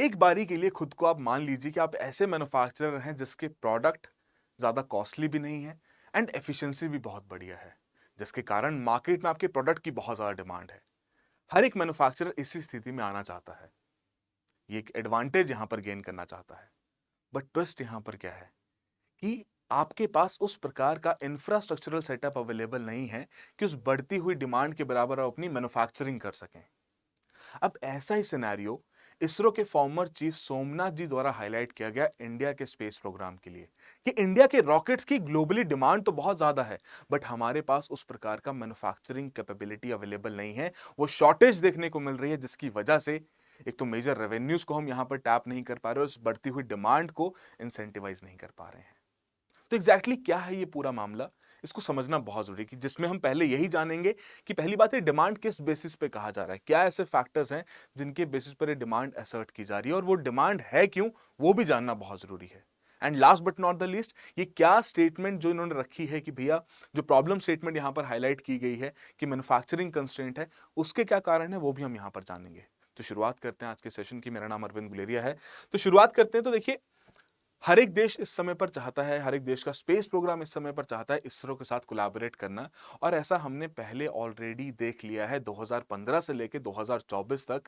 एक बारी के लिए खुद को आप मान लीजिए कि आप ऐसे मैन्युफैक्चरर हैं जिसके प्रोडक्ट ज़्यादा कॉस्टली भी नहीं है एंड एफिशिएंसी भी बहुत बढ़िया है, जिसके कारण मार्केट में आपके प्रोडक्ट की बहुत ज़्यादा डिमांड है। हर एक मैन्युफैक्चरर इसी स्थिति में आना चाहता है, ये एक एडवांटेज यहाँ पर गेन करना चाहता है। बट ट्विस्ट यहाँ पर क्या है कि आपके पास उस प्रकार का इंफ्रास्ट्रक्चरल सेटअप अवेलेबल नहीं है कि उस बढ़ती हुई डिमांड के बराबर आप अपनी मैन्युफैक्चरिंग कर सकें। अब ऐसा ही सिनेरियो इसरो के फॉर्मर चीफ सोमनाथ जी द्वारा हाईलाइट किया गया इंडिया के स्पेस प्रोग्राम के लिए कि इंडिया के रॉकेट्स की ग्लोबली डिमांड तो बहुत ज्यादा है, बट हमारे पास उस प्रकार का मैन्युफैक्चरिंग कैपेबिलिटी अवेलेबल नहीं है। वो शॉर्टेज देखने को मिल रही है, जिसकी वजह से एक तो मेजर रेवेन्यूज को हम यहां पर टैप नहीं कर पा रहे और उस बढ़ती हुई डिमांड को इंसेंटिवाइज नहीं कर पा रहे हैं। तो एग्जैक्टली क्या है ये पूरा मामला, इसको समझना बहुत जरूरी है कि जिसमें हम पहले यही जानेंगे कि पहली बात है डिमांड किस बेसिस पे कहा जा रहा है, क्या ऐसे फैक्टर्स हैं जिनके बेसिस पर ये डिमांड असर्ट की जा रही है और वो डिमांड है क्यों, वो भी जानना बहुत जरूरी है। And last but not the least, ये क्या स्टेटमेंट जो इन्होंने रखी है कि भैया जो प्रॉब्लम स्टेटमेंट यहां पर हाईलाइट की गई है कि मैन्युफैक्चरिंग कंस्ट्रेंट है, उसके क्या कारण है वो भी हम यहां पर जानेंगे। तो शुरुआत करते हैं आज के सेशन की। मेरा नाम अरविंद गुलेरिया है। तो शुरुआत करते हैं। तो देखिए, हर एक देश इस समय पर चाहता है, हर एक देश का स्पेस प्रोग्राम इस समय पर चाहता है इसरो के साथ कोलैबोरेट करना, और ऐसा हमने पहले ऑलरेडी देख लिया है 2015 से लेकर 2024 तक,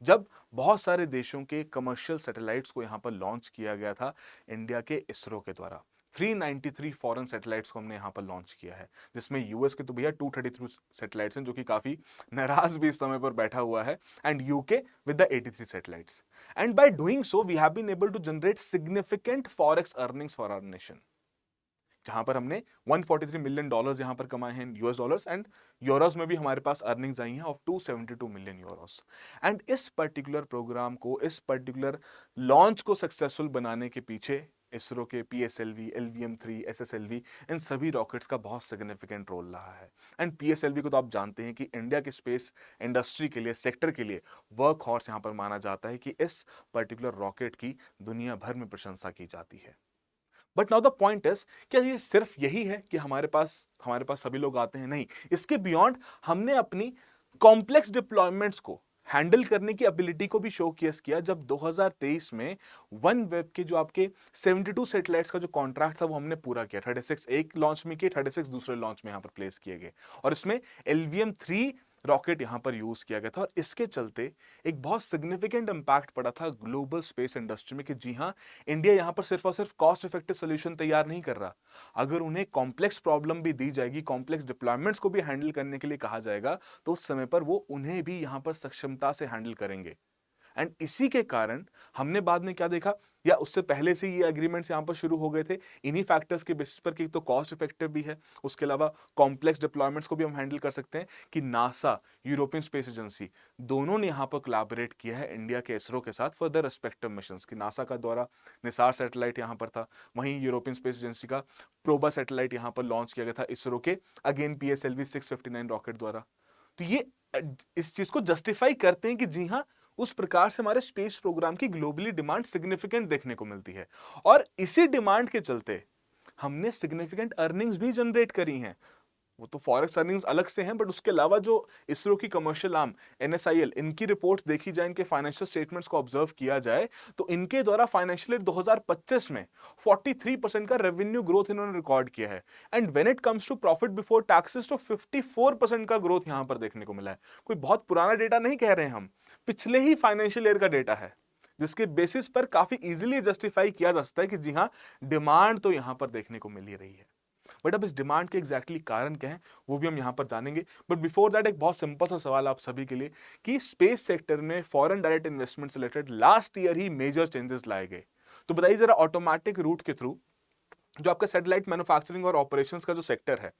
जब बहुत सारे देशों के कमर्शियल सैटेलाइट्स को यहां पर लॉन्च किया गया था इंडिया के इसरो के द्वारा। 393 फॉरेन सैटेलाइट्स को हमने यहां पर लॉन्च किया है, जिसमें यूएस के तो भैया 233 सैटेलाइट्स हैं, जो कि काफी नाराज भी इस समय पर बैठा हुआ है, and UK with the 83 satellites. And by doing so, we have been able to generate significant forex earnings for our nation. जहां पर हमने 143 मिलियन डॉलर्स यहां पर कमाए हैं यूएस डॉलर्स, एंड यूरोस में भी हमारे पास अर्निंग्स आई हैं ऑफ 272 मिलियन यूरोस। एंड इस पर्टिकुलर प्रोग्राम को, इस पर्टिकुलर लॉन्च को सक्सेसफुल बनाने के पीछे इसरो के पीएसएलवी, LVM-3, SSLV, इन सभी रॉकेट्स का बहुत सिग्निफिकेंट रोल रहा है। एंड पीएसएलवी को तो आप जानते हैं कि इंडिया के स्पेस इंडस्ट्री के लिए, सेक्टर के लिए वर्क हॉर्स यहां पर माना जाता है कि इस पर्टिकुलर रॉकेट की दुनिया भर में प्रशंसा की जाती है। But now the point is, क्या ये सिर्फ यही है कि हमारे पास सभी लोग आते हैं? नहीं, इसके बियॉन्ड हमने अपनी कॉम्प्लेक्स डिप्लॉयमेंट्स को हैंडल करने की एबिलिटी को भी शोकेस किया, जब 2023 में वन वेब के जो आपके 72 सैटेलाइट्स का जो कॉन्ट्रैक्ट था वो हमने पूरा किया। 36 एक लॉन्च में किए, 36 दूसरे लॉन्च में यहां पर प्लेस किए गए, और इसमें LVM-3 रॉकेट यहां पर यूज किया गया था। और इसके चलते एक बहुत सिग्निफिकेंट इंपैक्ट पड़ा था ग्लोबल स्पेस इंडस्ट्री में कि जी हां, इंडिया यहां पर सिर्फ और सिर्फ कॉस्ट इफेक्टिव सोल्यूशन तैयार नहीं कर रहा, अगर उन्हें कॉम्प्लेक्स प्रॉब्लम भी दी जाएगी, कॉम्प्लेक्स डिप्लॉयमेंट्स को भी हैंडल करने के लिए कहा जाएगा, तो उस समय पर वो उन्हें भी यहां पर सक्षमता से हैंडल करेंगे। एंड इसी के कारण हमने बाद में क्या देखा, या उससे पहले से ये एग्रीमेंट्स यहां पर शुरू हो गए थे इन्हीं फैक्टर्स के बेसिस पर कि तो कॉस्ट इफेक्टिव भी है, उसके अलावा कॉम्प्लेक्स डिप्लॉयमेंट्स को भी हम हैंडल कर सकते हैं, कि नासा, यूरोपियन स्पेस एजेंसी, दोनों ने यहां पर कोलैबोरेट किया है इंडिया के इसरो के साथ फॉर द रेस्पेक्टिव मिशंस। कि नासा का द्वारा निसार सैटेलाइट यहां पर था, वहीं यूरोपियन स्पेस एजेंसी का प्रोबा सैटेलाइट यहां पर लॉन्च किया गया था इसरो के अगेन PSLV 659 रॉकेट द्वारा। तो ये इस चीज को जस्टिफाई करते हैं कि जी हां, उस प्रकार से हमारे स्पेस प्रोग्राम की ग्लोबली डिमांड सिग्निफिकेंट देखने को मिलती है, और इसी डिमांड के चलते हमने सिग्निफिकेंट अर्निंग्स भी जनरेट करी हैं। वो तो फॉरेक्स अर्निंग्स अलग से हैं, बट उसके अलावा जो इसरो की कमर्शियल आर्म NSIL, इनकी रिपोर्ट्स देखी जाए, इनके फाइनेंशियल स्टेटमेंट्स को ऑब्जर्व किया जाए, तो इनके द्वारा फाइनेंशियल ईयर 2025 में 43% का रेवेन्यू ग्रोथ इन्होंने रिकॉर्ड किया है। And when it comes to profit before taxes, तो 54% का ग्रोथ यहां पर देखने को मिला है। कोई बहुत पुराना डेटा नहीं कह रहे हैं हम, पिछले ही फाइनेंशियल ईयर का डेटा है, जिसके बेसिस पर काफी इजीली जस्टिफाई किया जा सकता है कि जी हां, डिमांड तो यहां पर देखने को मिल ही रही है। बट अब इस डिमांड के एग्जैक्टली कारण क्या है वो भी हम यहां पर जानेंगे। बट बिफोर दैट, एक बहुत सिंपल सा सवाल आप सभी के लिए, कि स्पेस सेक्टर में फॉरेन डायरेक्ट इन्वेस्टमेंट से रिलेटेड लास्ट ईयर ही मेजर चेंजेस लाए गए, तो बताइए जरा, ऑटोमेटिक रूट के थ्रू जो आपका सैटेलाइट मैन्युफैक्चरिंग और ऑपरेशंस का जो सेक्टर है,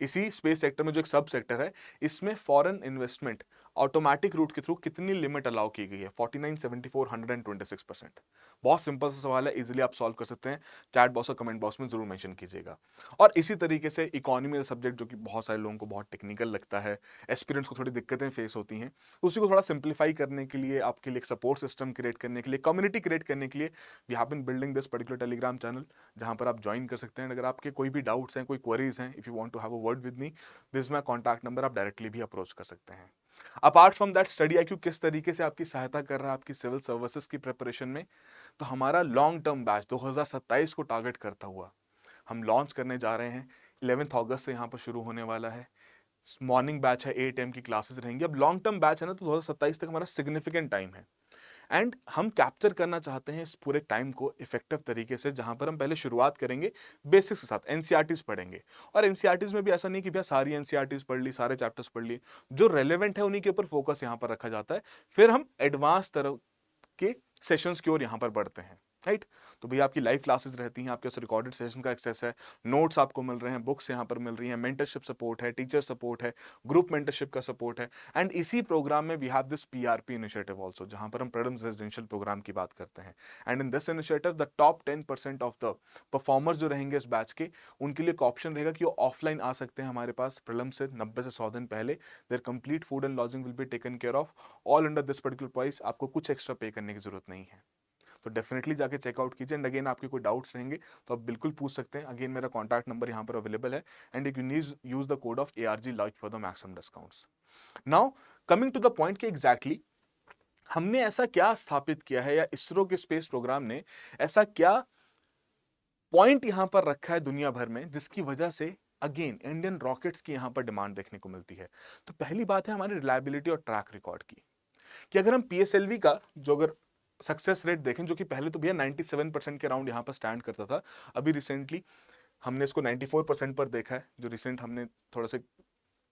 इसी स्पेस सेक्टर में जो एक सब सेक्टर है, इसमें फॉरेन इन्वेस्टमेंट ऑटोमेटिक रूट के थ्रू कितनी लिमिट अलाउ की गई है? 49, 74, 126%। बहुत सिंपल सा सवाल है, इजीली आप सॉल्व कर सकते हैं, चैट बॉक्स और कमेंट बॉक्स में जरूर मेंशन कीजिएगा। और इसी तरीके से इकोनॉमी सब्जेक्ट, जो कि बहुत सारे लोगों को बहुत टेक्निकल लगता है, एस्पिरेंट्स को थोड़ी दिक्कतें फेस होती हैं, उसी को थोड़ा सिंप्लीफाई करने के लिए, आपके लिए एक सपोर्ट सिस्टम क्रिएट करने के लिए, कम्युनिटी क्रिएट करने के लिए, we have been building this particular Telegram channel, जहां पर आप ज्वाइन कर सकते हैं। अगर आपके कोई भी डाउट्स हैं, कोई क्वेरीज हैं, if you want to have a word with me, this is my contact number, आप डायरेक्टली भी अप्रोच कर सकते हैं। Apart from that, study IQ किस तरीके से आपकी सहायता कर रहा है आपकी सिविल सर्विसेज की प्रिपरेशन में, तो हमारा लॉन्ग टर्म बैच 2027 को टारगेट करता हुआ हम लॉन्च करने जा रहे हैं। 11 अगस्त से यहाँ पर शुरू होने वाला है। मॉर्निंग बैच है, 8 AM की क्लासेस रहेंगी। अब लॉन्ग टर्म बैच है ना, तो 2027 तक हमारा सिग्निफिकेंट टाइम है एंड हम कैप्चर करना चाहते हैं इस पूरे टाइम को इफेक्टिव तरीके से, जहां पर हम पहले शुरुआत करेंगे बेसिक्स के साथ, एनसीईआरटीज पढ़ेंगे। और एनसीईआरटीज में भी ऐसा नहीं कि भैया सारी एनसीईआरटीज पढ़ ली, सारे चैप्टर्स पढ़ लिए, जो रेलेवेंट है उन्हीं के ऊपर फोकस यहां पर रखा जाता है। फिर हम एडवांस तरह के सेशंस की ओर यहां पर बढ़ते हैं, राइट। तो भैया आपकी लाइव क्लासेस रहती हैं, आपके पास रिकॉर्डेड सेशन का एक्सेस है, नोट्स आपको मिल रहे हैं, बुक्स यहाँ पर मिल रही हैं, मेंटरशिप सपोर्ट है, टीचर सपोर्ट है, ग्रुप मेंटरशिप का सपोर्ट है। एंड इसी प्रोग्राम में we have this PRP initiative also, जहां पर हम प्रीलिम्स रेजिडेंशियल प्रोग्राम की बात करते हैं। And in this initiative the top 10% of the performers जो रहेंगे इस बैच के, उनके लिए एक ऑप्शन रहेगा कि वो ऑफलाइन आ सकते हैं हमारे पास प्रीलिम्स से 90 से 100 दिन पहले। There complete food and lodging will be taken care of all under this particular price. आपको कुछ एक्स्ट्रा पे करने की जरूरत नहीं है। तो डेफिनेटली जाके चेकआउट कीजिए। एंड अगेन आपके कोई डाउट्स रहेंगे तो आप बिल्कुल पूछ सकते हैं। अगेन मेरा कॉन्टैक्ट नंबर यहाँ पर अवेलेबल है and you can use the code of ARG launch for the maximum discounts. Now coming to the point कि एग्जैक्टली हमने ऐसा क्या स्थापित किया है, या इसरो के स्पेस प्रोग्राम ने ऐसा क्या पॉइंट यहां पर रखा है दुनिया भर में, जिसकी वजह से अगेन इंडियन रॉकेट्स की यहां पर डिमांड देखने को मिलती है। तो पहली बात है हमारी रिलायबिलिटी और ट्रैक रिकॉर्ड की, कि अगर हम PSLV का जो अगर सक्सेस रेट देखें, जो कि पहले तो भैया 97% के अराउंड यहां पर स्टैंड करता था, अभी रिसेंटली हमने इसको 94% पर देखा है, जो रिसेंट हमने थोड़ा से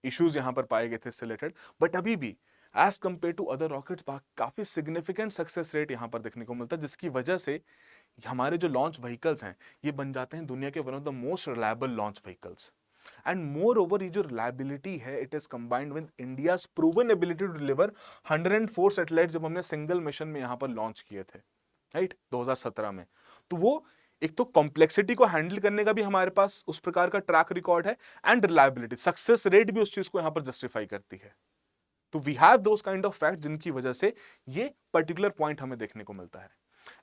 इश्यूज यहां पर पाए गए थे इससे रिलेटेड। बट अभी भी as compare to other rockets काफी सिग्निफिकेंट सक्सेस रेट यहां पर देखने को मिलता है, जिसकी वजह से हमारे जो लॉन्च व्हीकल्स हैं ये बन जाते हैं दुनिया के one of the most reliable launch vehicles. And moreover ये जो रिलायबिलिटी है, it is combined with India's proven ability to deliver 104 satellite, जब हमने सिंगल मिशन में यहां पर लॉन्च किए थे, राइट, 2017 में। तो वो एक तो कॉम्प्लेक्सिटी को हैंडल करने का भी हमारे पास उस प्रकार का ट्रैक रिकॉर्ड है, एंड रिलायबिलिटी सक्सेस रेट भी उस चीज को यहां पर जस्टिफाई करती है। तो we have those kind of fact जिनकी वजह से ये पर्टिकुलर पॉइंट हमें देखने को मिलता है।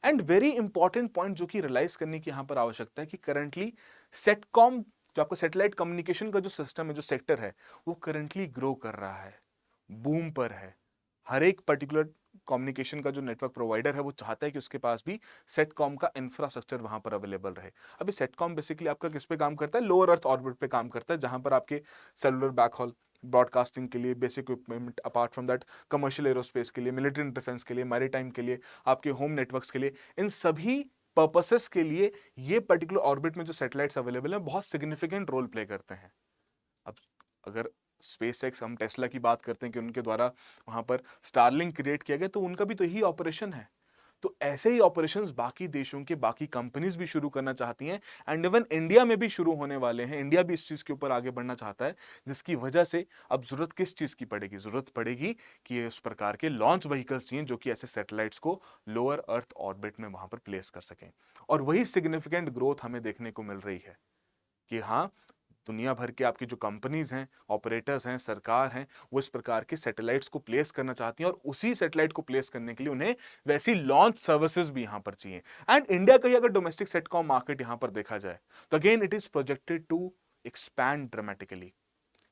एंड वेरी इंपॉर्टेंट पॉइंट जो कि रियलाइज करने की यहां पर आवश्यकता है कि करंटली सेटकॉम, जो आपका सैटेलाइट कम्युनिकेशन का जो सिस्टम है, जो सेक्टर है, वो करंटली ग्रो कर रहा है, बूम पर है। हर एक पर्टिकुलर कम्युनिकेशन का जो नेटवर्क प्रोवाइडर है वो चाहता है कि उसके पास भी सेटकॉम का इंफ्रास्ट्रक्चर वहां पर अवेलेबल रहे। अभी सेटकॉम बेसिकली आपका किस पे काम करता है, लोअर अर्थ ऑर्बिट पे काम करता है, जहां पर आपके सेलुलर बैकहॉल ब्रॉडकास्टिंग के लिए, basic equipment, apart from that commercial aerospace के लिए, मिलिट्री डिफेंस के लिए, मैरीटाइम के लिए, आपके होम नेटवर्क्स के लिए, इन सभी पर्पसेस के लिए ये पर्टिकुलर ऑर्बिट में जो सैटेलाइट्स अवेलेबल हैं बहुत सिग्निफिकेंट रोल प्ले करते हैं। अब अगर SpaceX, हम टेस्ला की बात करते हैं कि उनके द्वारा वहां पर स्टारलिंक क्रिएट किया गया, तो उनका भी तो यही ऑपरेशन है। तो ऐसे ही ऑपरेशंस बाकी देशों के बाकी कंपनीज भी शुरू करना चाहती हैं, एंड इवन इंडिया में भी शुरू होने वाले हैं। इंडिया भी इस चीज के ऊपर आगे बढ़ना चाहता है, जिसकी वजह से अब जरूरत किस चीज की पड़ेगी, जरूरत पड़ेगी कि इस प्रकार के लॉन्च व्हीकल्स चाहिए जो कि ऐसे सैटेलाइट्स को लोअर अर्थ ऑर्बिट में वहां पर प्लेस कर सकें। और वही सिग्निफिकेंट ग्रोथ हमें देखने को मिल रही है कि हाँ, दुनिया भर के आपकी जो कंपनीज हैं, ऑपरेटर्स हैं, सरकार हैं, वो इस प्रकार के सैटेलाइट्स को प्लेस करना चाहती हैं, और उसी सैटेलाइट को प्लेस करने के लिए उन्हें वैसी लॉन्च सर्विसेज भी यहां पर चाहिए। एंड इंडिया का ही अगर डोमेस्टिक सेटकॉम मार्केट यहां पर देखा जाए तो again it is projected to expand dramatically,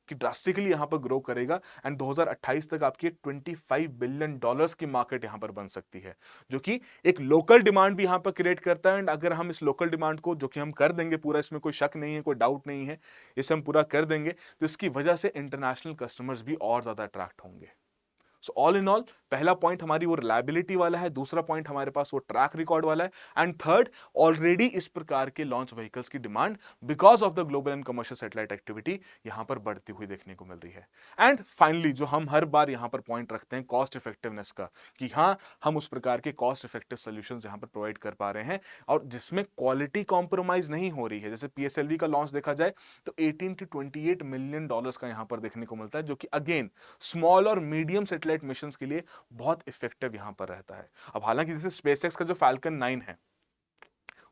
कि ड्रास्टिकली यहां पर ग्रो करेगा, एंड 2028 तक आपकी $25 बिलियन की मार्केट यहां पर बन सकती है, जो कि एक लोकल डिमांड भी यहां पर क्रिएट करता है। एंड अगर हम इस लोकल डिमांड को, जो कि हम कर देंगे पूरा, इसमें कोई शक नहीं है, कोई डाउट नहीं है, इसे हम पूरा कर देंगे, तो इसकी वजह से इंटरनेशनल कस्टमर्स भी और ज्यादा अट्रैक्ट होंगे। सो ऑल इन ऑल, पहला पॉइंट हमारी वो रिलायबिलिटी वाला है, दूसरा पॉइंट हमारे पास वो ट्रैक रिकॉर्ड वाला है, एंड थर्ड, ऑलरेडी इस प्रकार के लॉन्च व्हीकल्स की demand because of the global and commercial satellite activity यहां पर बढ़ती हुई देखने को मिल रही है। एंड फाइनली, जो हम हर बार यहां पर पॉइंट रखते हैं कॉस्ट इफेक्टिवनेस का, कि हाँ, हम उस प्रकार के कॉस्ट इफेक्टिव सोल्यूशंस यहां पर प्रोवाइड कर पा रहे हैं और जिसमें क्वालिटी कॉम्प्रोमाइज नहीं हो रही है। जैसे PSLV का लॉन्च देखा जाए तो 18 to 28 मिलियन डॉलर्स का यहां पर देखने को मिलता है, जो कि अगेन स्मॉल और मीडियम सैटेलाइट मिशन के लिए बहुत इफेक्टिव यहां पर रहता है। अब हालांकि जैसे SpaceX का जो Falcon 9 है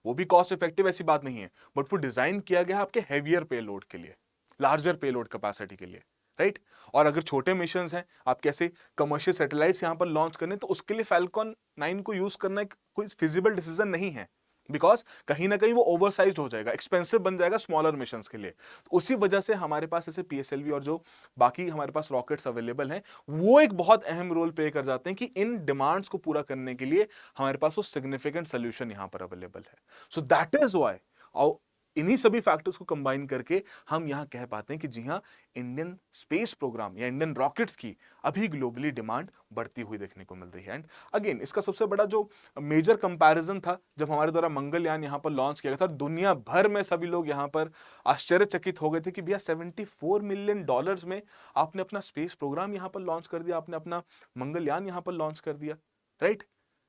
वो भी कॉस्ट इफेक्टिव, ऐसी बात नहीं है, बट वो डिजाइन किया गया आपके हेवियर पेलोड के लिए, लार्जर पेलोड कैपेसिटी के लिए, राइट। और अगर छोटे मिशन हैं, आप कैसे कमर्शियल सैटेलाइट्स यहां पर लॉन्च करने, तो उसके लिए Falcon 9 को यूज करना कोई फिजिबल डिसीजन नहीं है। बिकॉज कहीं ना कहीं वो ओवरसाइज हो जाएगा, एक्सपेंसिव बन जाएगा स्मॉलर मिशंस के लिए। तो उसी वजह से हमारे पास ऐसे पीएसएलवी और जो बाकी हमारे पास रॉकेट्स अवेलेबल हैं वो एक बहुत अहम रोल प्ले कर जाते हैं कि इन डिमांड्स को पूरा करने के लिए हमारे पास वो सिग्निफिकेंट सोल्यूशन यहां पर अवेलेबल है। सो दैट इज वाई इन्हीं सभी फैक्टर्स को कंबाइन करके हम यहां कह पाते हैं कि जी हां, इंडियन स्पेस प्रोग्राम या इंडियन रॉकेट्स की अभी ग्लोबली डिमांड बढ़ती हुई देखने को मिल रही है। एंड अगेन इसका सबसे बड़ा जो मेजर कंपैरिजन था जब हमारे द्वारा मंगलयान यहां पर लॉन्च किया गया था, दुनिया भर में सभी लोग यहां पर आश्चर्यचकित हो गए थे कि भैया $74 मिलियन में आपने अपना स्पेस प्रोग्राम यहां पर लॉन्च कर दिया, आपने अपना मंगलयान यहां पर लॉन्च कर दिया, right.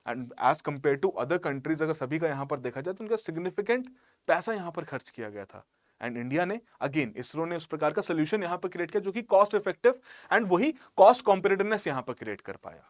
And as compare to other countries अगर सभी का यहां पर देखा जाए तो उनका सिग्निफिकेंट पैसा यहां पर खर्च किया गया था। एंड इंडिया ने अगेन इसरो ने उस प्रकार का सोल्यूशन यहां पर क्रिएट किया जो कि कॉस्ट इफेक्टिव एंड वही कॉस्ट कॉम्पिटिटिवनेस यहां पर क्रिएट कर पाया।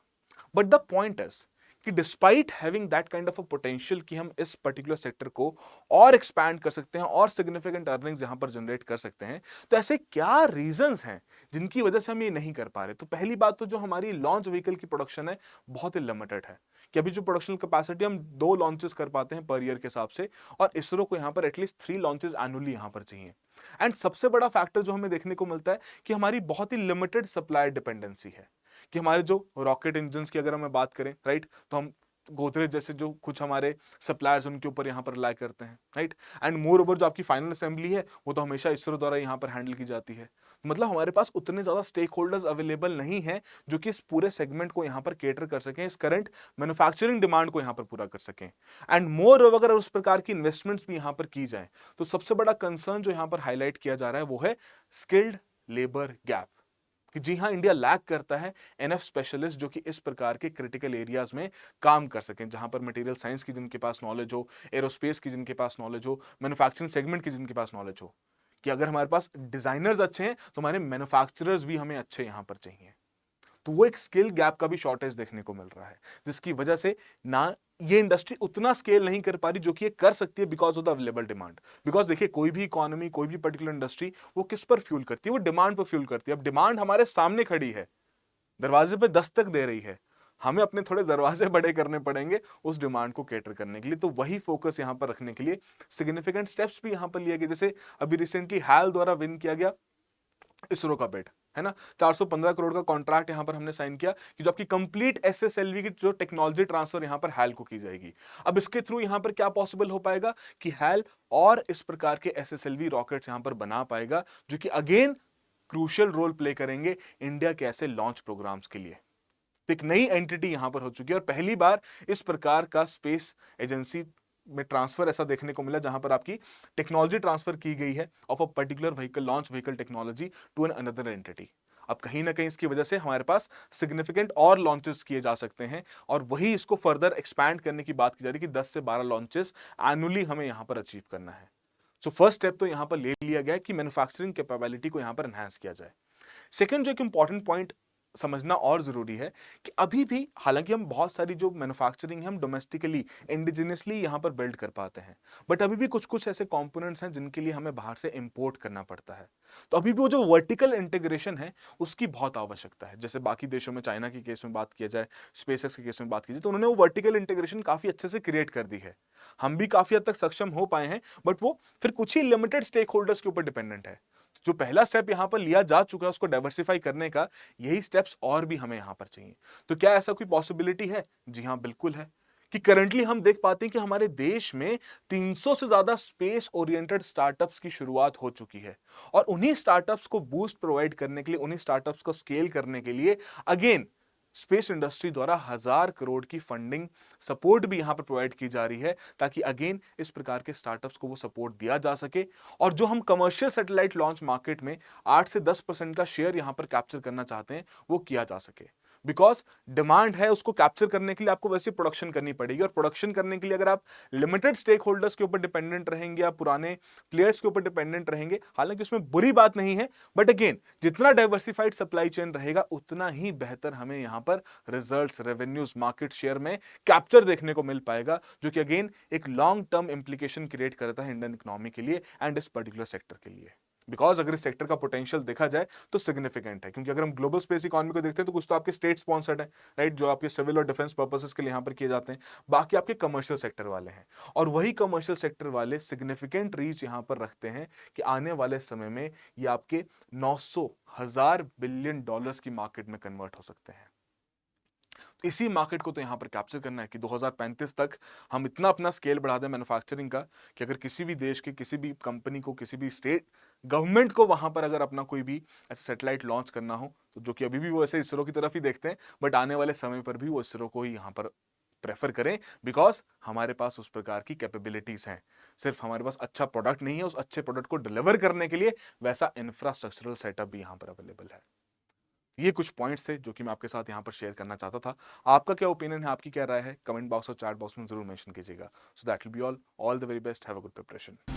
बट द पॉइंट इज कि despite having that kind of a potential कि हम इस पर्टिकुलर सेक्टर को और एक्सपैंड कर सकते हैं और सिग्निफिकेंट अर्निंग्स यहां पर जनरेट कर सकते हैं, तो ऐसे क्या रीजंस हैं जिनकी वजह से हम ये नहीं कर पा रहे। तो पहली बात तो जो हमारी लॉन्च व्हीकल की प्रोडक्शन है बहुत ही लिमिटेड है, कि अभी जो प्रोडक्शन कैपेसिटी हम 2 लॉन्चेस कर पाते हैं पर ईयर के हिसाब से, और इसरो को यहां पर एटलीस्ट 3 लॉन्चेस एनुअली यहां पर चाहिए। एंड सबसे बड़ा फैक्टर जो हमें देखने को मिलता है कि हमारी बहुत ही लिमिटेड सप्लाई डिपेंडेंसी है, कि हमारे जो रॉकेट इंजन्स की अगर हम बात करें, राइट, तो हम गोदरेज जैसे जो कुछ हमारे सप्लायर्स उनके ऊपर यहाँ पर रिलाई करते हैं, राइट। एंड मोर ओवर जो आपकी फाइनल असेंबली है वो तो हमेशा इसरो द्वारा यहाँ पर हैंडल की जाती है। मतलब हमारे पास उतने ज्यादा स्टेक होल्डर्स अवेलेबल नहीं है जो कि इस पूरे सेगमेंट को यहाँ पर केटर कर सकें, इस करंट मैन्युफैक्चरिंग डिमांड को यहाँ पर पूरा कर सकें। एंड मोर ओवर अगर उस प्रकार की इन्वेस्टमेंट्स भी यहाँ पर की जाए तो सबसे बड़ा कंसर्न जो यहाँ पर हाईलाइट किया जा रहा है वो है स्किल्ड लेबर गैप, कि जी हां, इंडिया लैक करता है एनएफ स्पेशलिस्ट जो कि इस प्रकार के क्रिटिकल एरियाज में काम कर सकें, जहां पर मटेरियल साइंस की जिनके पास नॉलेज हो, एरोस्पेस की जिनके पास नॉलेज हो, मैन्युफैक्चरिंग सेगमेंट की जिनके पास नॉलेज हो। कि अगर हमारे पास डिजाइनर्स अच्छे हैं तो हमारे मैन्युफैक्चरर्स भी हमें अच्छे यहां पर चाहिए। तो वो एक स्किल गैप का भी शॉर्टेज देखने को मिल रहा है, जिसकी वजह से ना ये इंडस्ट्री उतना स्केल नहीं कर पा रही जो कि ये कर सकती है because of the available demand. Because देखिए, कोई भी इकोनॉमी, कोई भी पर्टिकुलर इंडस्ट्री वो किस पर फ्यूल करती है, वो डिमांड पर फ्यूल करती है। अब डिमांड हमारे सामने खड़ी है, दरवाजे पे दस्तक दे रही है, हमें अपने थोड़े दरवाजे बड़े करने पड़ेंगे उस डिमांड को कैटर करने के लिए। तो वही फोकस यहां पर रखने के लिए सिग्निफिकेंट स्टेप्स भी यहां पर लिए गए। जैसे अभी रिसेंटली हैल द्वारा विन किया गया इसरो का बेट है ना, 415 करोड़ का कॉन्ट्रैक्ट यहां पर हमने साइन किया कि जो आपकी कंप्लीट एसएसएलवी की जो टेक्नोलॉजी ट्रांसफर यहां पर हैल को की जाएगी। अब इसके थ्रू यहां पर क्या पॉसिबल हो पाएगा कि हैल और इस प्रकार के एसएसएलवी रॉकेट्स यहां पर बना पाएगा जो कि अगेन क्रूशियल रोल प्ले करेंगे इंडिया के ऐसे लॉन्च प्रोग्राम्स के लिए। तो एक नई एंटिटी यहां पर हो चुकी है और पहली बार इस प्रकार का स्पेस एजेंसी में ट्रांसफर ऐसा देखने को मिला जहां पर आपकी टेक्नोलॉजी ट्रांसफर की गई है of a particular vehicle, launch vehicle technology to an another entity. अब कहीं ना कहीं इसकी वजह से हमारे पास सिग्निफिकेंट और लॉन्चेस किए जा सकते हैं और वही इसको फर्दर एक्सपैंड करने की बात की जा रही है कि 10 से 12 लॉन्चेस एनुअली हमें यहां पर अचीव करना है। सो फर्स्ट स्टेप तो यहां पर ले लिया गया है कि मैन्युफैक्चरिंग कैपेबिलिटी को यहां पर एनहांस किया जाए। सेकंड जो एक इंपॉर्टेंट पॉइंट समझना और जरूरी है कि अभी भी हालांकि हम बहुत सारी जो मैन्युफैक्चरिंग है हम डोमेस्टिकली इंडिजिनियसली यहां पर बिल्ड कर पाते हैं, बट अभी भी कुछ कुछ ऐसे कंपोनेंट्स हैं जिनके लिए हमें बाहर से इंपोर्ट करना पड़ता है। तो अभी भी वो जो वर्टिकल इंटीग्रेशन है उसकी बहुत आवश्यकता है। जैसे बाकी देशों में, चाइना के केस में बात किया जाए, स्पेसएक्स के केस में बात की जाए, तो उन्होंने वो वर्टिकल इंटीग्रेशन काफी अच्छे से क्रिएट कर दी है। हम भी काफी हद तक सक्षम हो पाए हैं, बट वो फिर कुछ ही लिमिटेड स्टेक होल्डर्स के ऊपर डिपेंडेंट है। जो पहला स्टेप यहां पर लिया जा चुका है उसको डाइवर्सिफाई करने का, यही स्टेप्स और भी हमें यहां पर चाहिए। तो क्या ऐसा कोई पॉसिबिलिटी है? जी हां, बिल्कुल है। कि करंटली हम देख पाते हैं कि हमारे देश में 300 से ज्यादा स्पेस ओरिएंटेड स्टार्टअप्स की शुरुआत हो चुकी है और उन्हीं स्टार्टअप्स को बूस्ट प्रोवाइड करने के लिए, उन्हीं स्टार्टअप्स को स्केल करने के लिए अगेन स्पेस इंडस्ट्री द्वारा 1000 करोड़ की फंडिंग सपोर्ट भी यहां पर प्रोवाइड की जा रही है, ताकि अगेन इस प्रकार के स्टार्टअप्स को वो सपोर्ट दिया जा सके और जो हम कमर्शियल सैटेलाइट लॉन्च मार्केट में 8 से 10% का शेयर यहां पर कैप्चर करना चाहते हैं वो किया जा सके। बिकॉज डिमांड है, उसको कैप्चर करने के लिए आपको वैसे प्रोडक्शन करनी पड़ेगी और प्रोडक्शन करने के लिए अगर आप लिमिटेड स्टेक होल्डर्स के ऊपर डिपेंडेंट रहेंगे या पुराने प्लेयर्स के ऊपर डिपेंडेंट रहेंगे, हालांकि उसमें बुरी बात नहीं है, बट अगेन जितना डाइवर्सिफाइड सप्लाई चेन रहेगा उतना ही बेहतर हमें यहां पर रिजल्ट्स, रेवेन्यूज, मार्केट शेयर में कैप्चर देखने को मिल पाएगा, जो कि अगेन एक लॉन्ग टर्म इंप्लीकेशन क्रिएट करता है इंडियन इकोनॉमी के लिए एंड इस पर्टिकुलर सेक्टर के लिए। बिकॉज अगर इस सेक्टर का पोटेंशियल देखा जाए तो सिग्निफिकेंट है, क्योंकि अगर हम ग्लोबल स्पेस इकोनॉमी को देखते हैं तो कुछ तो आपके स्टेट स्पॉन्सर्ड है, राइट, जो आपके सिविल और डिफेंस पर्पसेस के लिए यहाँ पर किए जाते हैं, बाकी आपके कमर्शियल सेक्टर वाले हैं। और वही कमर्शियल सेक्टर वाले सिग्निफिकेंट रीच यहाँ पर रखते हैं कि आने वाले समय में ये आपके 900,000 बिलियन डॉलर्स की मार्केट में कन्वर्ट हो सकते हैं। इसी मार्केट को तो यहाँ पर कैप्चर करना है कि 2035 तक हम इतना अपना स्केल बढ़ा दें मैन्युफैक्चरिंग का कि अगर किसी भी देश के किसी भी कंपनी को, किसी भी स्टेट गवर्नमेंट को वहां पर अगर अपना कोई भी ऐसा सैटेलाइट लॉन्च करना हो, तो जो कि अभी भी वो ऐसे इसरो की तरफ ही देखते हैं, बट आने वाले समय पर भी वो इसरो को ही यहाँ पर प्रेफर करें, बिकॉज हमारे पास उस प्रकार की कैपेबिलिटीज हैं। सिर्फ हमारे पास अच्छा प्रोडक्ट नहीं है, उस अच्छे प्रोडक्ट को डिलीवर करने के लिए वैसा इंफ्रास्ट्रक्चरल सेटअप भी यहाँ पर अवेलेबल है। ये कुछ पॉइंट्स थे जो कि मैं आपके साथ यहाँ पर शेयर करना चाहता था। आपका क्या ओपिनियन है, आपकी क्या राय है, कमेंट बॉक्स और चैट बॉक्स में जरूर मेंशन कीजिएगा। So that will be all the very best, have a good preparation.